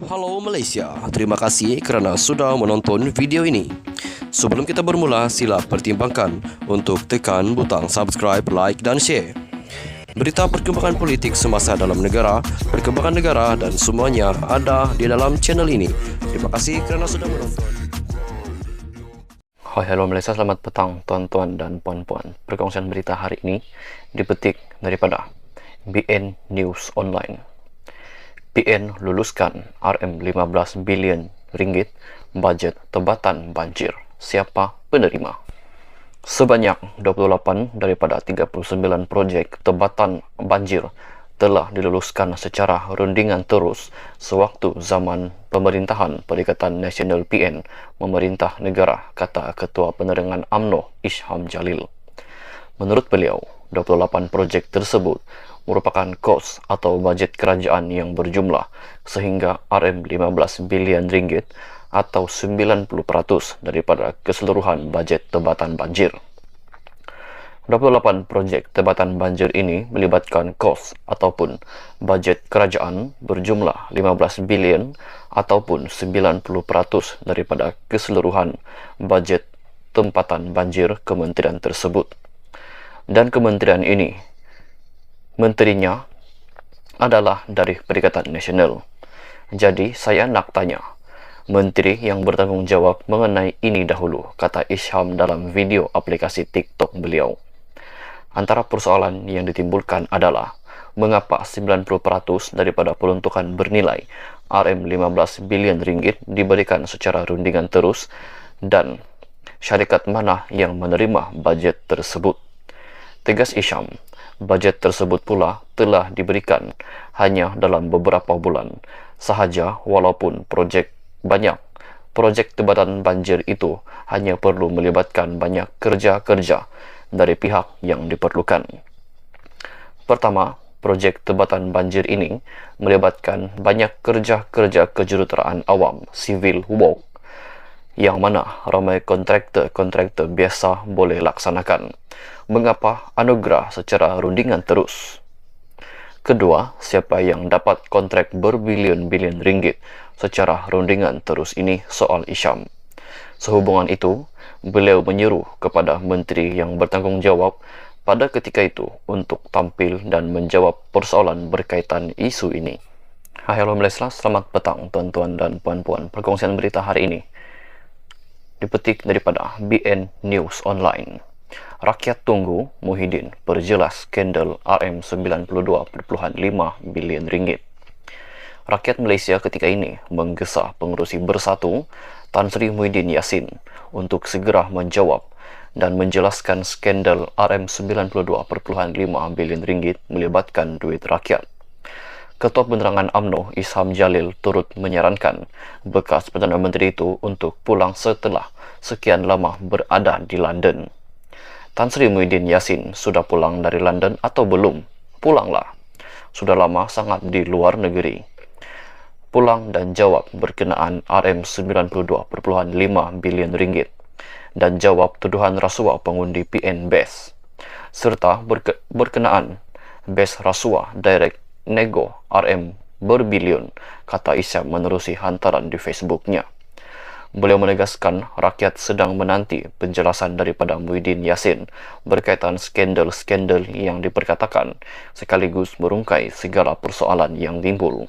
Halo Malaysia, terima kasih kerana sudah menonton video ini. Sebelum kita bermula, sila pertimbangkan untuk tekan butang subscribe, like dan share. Berita perkembangan politik semasa dalam negara, perkembangan negara dan semuanya ada di dalam channel ini. Terima kasih kerana sudah menonton. Hai, halo Malaysia, selamat petang tuan-tuan dan puan-puan. Perkongsian berita hari ini dipetik daripada BN News Online. BN luluskan RM15 bilion ringgit bajet tebatan banjir. Siapa penerima? Sebanyak 28 daripada 39 projek tebatan banjir telah diluluskan secara rundingan terus sewaktu zaman pemerintahan Perikatan Nasional PN memerintah negara, kata Ketua Penerangan UMNO Isham Jalil. Menurut beliau, 28 projek tersebut merupakan kos atau bajet kerajaan yang berjumlah sehingga RM15 bilion ringgit atau 90% daripada keseluruhan bajet tebatan banjir. 28 projek tebatan banjir ini melibatkan kos ataupun bajet kerajaan berjumlah 15 bilion ataupun 90% daripada keseluruhan bajet tempatan banjir kementerian tersebut. Dan kementerian ini, menterinya adalah dari Perikatan Nasional. Jadi saya nak tanya, menteri yang bertanggungjawab mengenai ini dahulu, kata Isham dalam video aplikasi TikTok beliau. Antara persoalan yang ditimbulkan adalah mengapa 90% daripada peruntukan bernilai RM15 bilion ringgit diberikan secara rundingan terus dan syarikat mana yang menerima bajet tersebut. Tegas Isham, bajet tersebut pula telah diberikan hanya dalam beberapa bulan sahaja walaupun banyak projek tebatan banjir itu hanya perlu melibatkan banyak kerja-kerja dari pihak yang diperlukan. Pertama, projek tebatan banjir ini melibatkan banyak kerja-kerja kejuruteraan awam, civil work, yang mana ramai kontraktor biasa boleh laksanakan. Mengapa anugerah secara rundingan terus? Kedua, siapa yang dapat kontrak berbilion-bilion ringgit secara rundingan terus ini soal Isham. Sehubungan itu, beliau menyeru kepada menteri yang bertanggungjawab pada ketika itu untuk tampil dan menjawab persoalan berkaitan isu ini. Hai, halo Malaysia, selamat petang tuan-tuan dan puan-puan. Perkongsian berita hari ini dipetik daripada BN News Online. Rakyat tunggu Muhyiddin perjelas skandal RM92.5 bilion ringgit. Rakyat Malaysia ketika ini menggesa Pengerusi Bersatu Tan Sri Muhyiddin Yassin untuk segera menjawab dan menjelaskan skandal RM92.5 bilion ringgit melibatkan duit rakyat. Ketua Penerangan UMNO Isham Jalil turut menyarankan bekas Perdana Menteri itu untuk pulang setelah sekian lama berada di London. Tan Sri Muhyiddin Yassin sudah pulang dari London atau belum? Pulanglah. Sudah lama sangat di luar negeri. Pulang dan jawab berkenaan RM92.5 bilion ringgit dan jawab tuduhan rasuah pengundi PN BES serta berkenaan BES rasuah direct nego RM berbilion, kata Isham menerusi hantaran di Facebooknya. Beliau menegaskan rakyat sedang menanti penjelasan daripada Muhyiddin Yassin berkaitan skandal-skandal yang diperkatakan sekaligus merungkai segala persoalan yang timbul.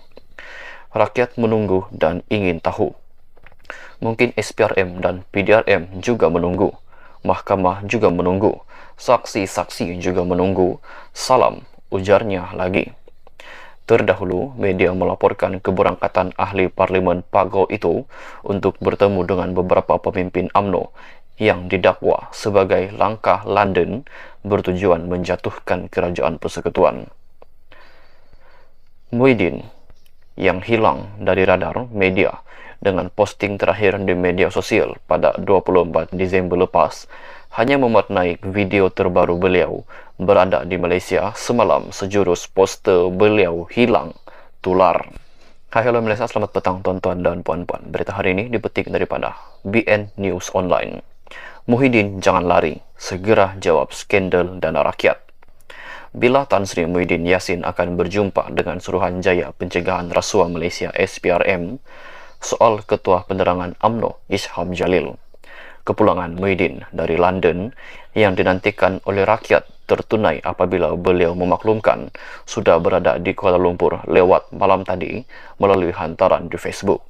Rakyat menunggu dan ingin tahu. Mungkin SPRM dan PDRM juga menunggu. Mahkamah juga menunggu. Saksi-saksi juga menunggu. Salam, ujarnya lagi. Terdahulu, media melaporkan keberangkatan ahli Parlimen Pago itu untuk bertemu dengan beberapa pemimpin UMNO yang didakwa sebagai langkah London bertujuan menjatuhkan kerajaan persekutuan. Muhyiddin yang hilang dari radar media dengan posting terakhir di media sosial pada 24 Disember lepas hanya memaknai video terbaru beliau berada di Malaysia semalam sejurus poster beliau hilang tular. Hai, halo Malaysia, selamat petang tuan-tuan dan puan-puan. Berita hari ini dipetik daripada BN News Online. Muhyiddin jangan lari, segera jawab skandal dana rakyat. bila Tan Sri Muhyiddin Yassin akan berjumpa dengan Suruhanjaya Pencegahan Rasuah Malaysia SPRM soal Ketua Penerangan UMNO Isham Jalil. Kepulangan Muhyiddin dari London yang dinantikan oleh rakyat tertunai apabila beliau memaklumkan sudah berada di Kuala Lumpur lewat malam tadi melalui hantaran di Facebook.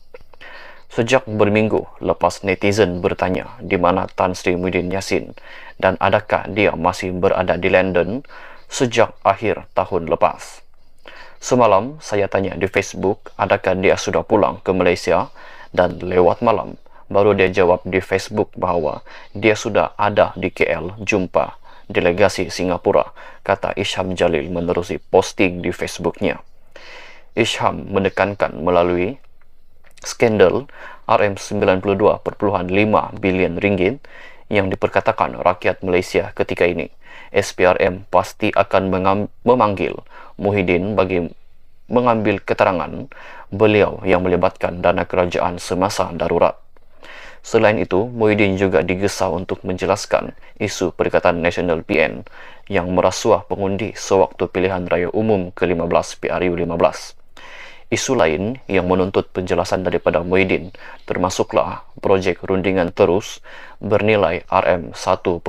Sejak berminggu lepas netizen bertanya di mana Tan Sri Muhyiddin Yassin dan adakah dia masih berada di London sejak akhir tahun lepas. Semalam saya tanya di Facebook adakah dia sudah pulang ke Malaysia, dan lewat malam baru dia jawab di Facebook bahawa dia sudah ada di KL jumpa delegasi Singapura, kata Isham Jalil menerusi posting di Facebooknya. Isham menekankan melalui skandal RM92.5 bilion ringgit yang diperkatakan rakyat Malaysia ketika ini, SPRM pasti akan memanggil Muhyiddin bagi mengambil keterangan beliau yang melibatkan dana kerajaan semasa darurat. Selain itu, Muhyiddin juga digesa untuk menjelaskan isu Perikatan Nasional PN yang merasuah pengundi sewaktu pilihan raya umum ke-15 PRU15. Isu lain yang menuntut penjelasan daripada Muhyiddin termasuklah projek rundingan terus bernilai RM1.16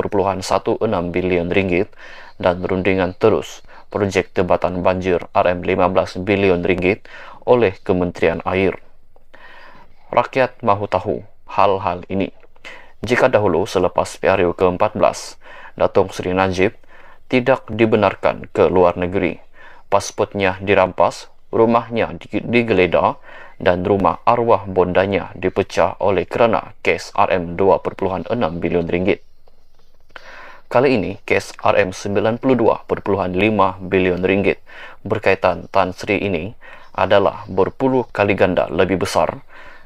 bilion ringgit dan rundingan terus projek tebatan banjir RM15 bilion ringgit oleh Kementerian Air. Rakyat mahu tahu hal-hal ini. Jika dahulu selepas PRU ke-14, Datuk Seri Najib tidak dibenarkan ke luar negeri, pasportnya dirampas, rumahnya digeledah dan rumah arwah bondanya dipecah oleh kerana kes RM2.6 bilion ringgit. Kali ini, kes RM92.5 bilion ringgit berkaitan Tan Sri ini adalah berpuluh kali ganda lebih besar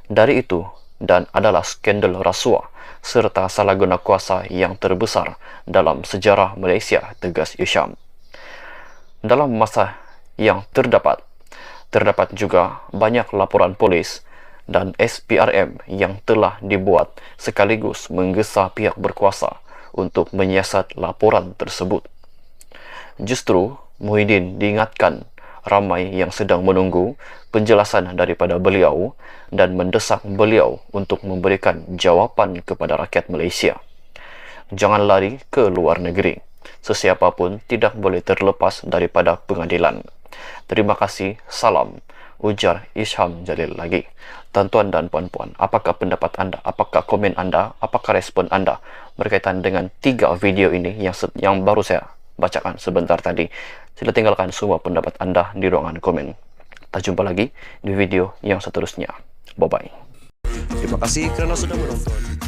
dari itu dan adalah skandal rasuah serta salah guna kuasa yang terbesar dalam sejarah Malaysia, tegas Isham. Dalam masa yang terdapat juga banyak laporan polis dan SPRM yang telah dibuat sekaligus menggesa pihak berkuasa untuk menyiasat laporan tersebut. Justru Muhyiddin diingatkan ramai yang sedang menunggu penjelasan daripada beliau dan mendesak beliau untuk memberikan jawapan kepada rakyat Malaysia. Jangan lari ke luar negeri. Sesiapa pun tidak boleh terlepas daripada pengadilan. Terima kasih, salam, ujar Isham Jalil lagi. Tuan-tuan dan puan-puan, apakah pendapat anda, apakah komen anda, apakah respon anda berkaitan dengan 3 video ini yang baru saya bacakan sebentar tadi? Sila tinggalkan semua pendapat anda di ruangan komen. Kita jumpa lagi di video yang seterusnya. Bye-bye. Terima kasih kerana sudah menonton.